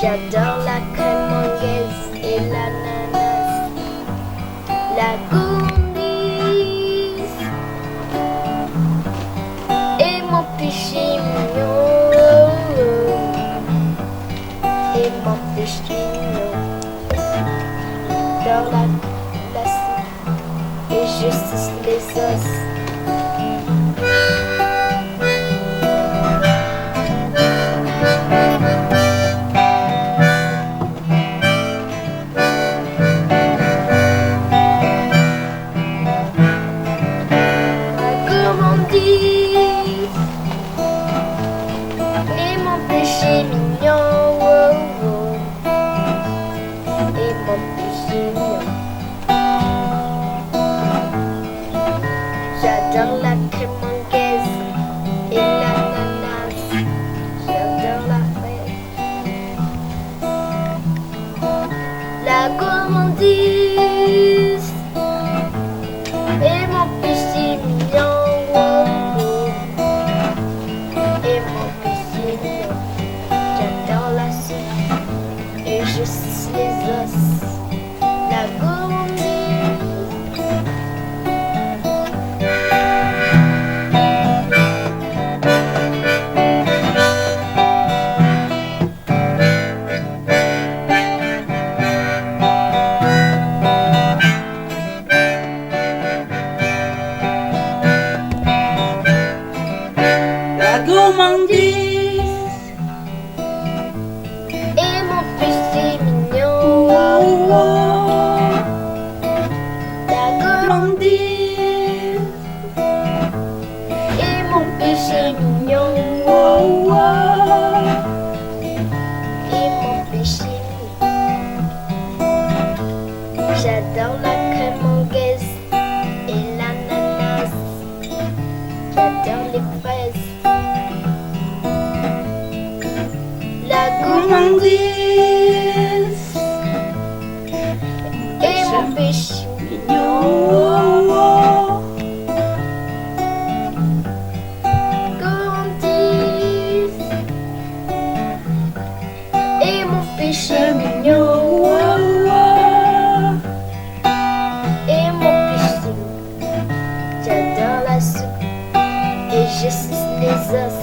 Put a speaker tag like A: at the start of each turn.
A: J'adore la crème anglaise et l'ananas, la gourmandise et mon péché mignon, et mon péché mignon. J'adore la soupe et je suce les os. Et mon péché mignon, oh, oh. Et mon péché mignon. J'adore la crème anglaise et l'ananas. J'adore la fraise, la gourmandise et mon péché mignon, oh, oh. Et mon péché mignon. J'adore la soupe et je suce les os, la gourmandise.
B: La gourmandise
A: Et mon péché mignon,
B: oh, oh.
A: la
B: Gourmandise
A: et mon péché mignon,
B: oh, oh.
A: et mon péché mignon. J'adore la crème anglaise et l'ananas. J'adore les fraises, la gourmandise et mon péché mignon,
B: Oh, oh.
A: gourmandise et mon péché mignon,
B: Oh, oh.
A: et mon péché mignon. J'adore la soupe et je suce les os.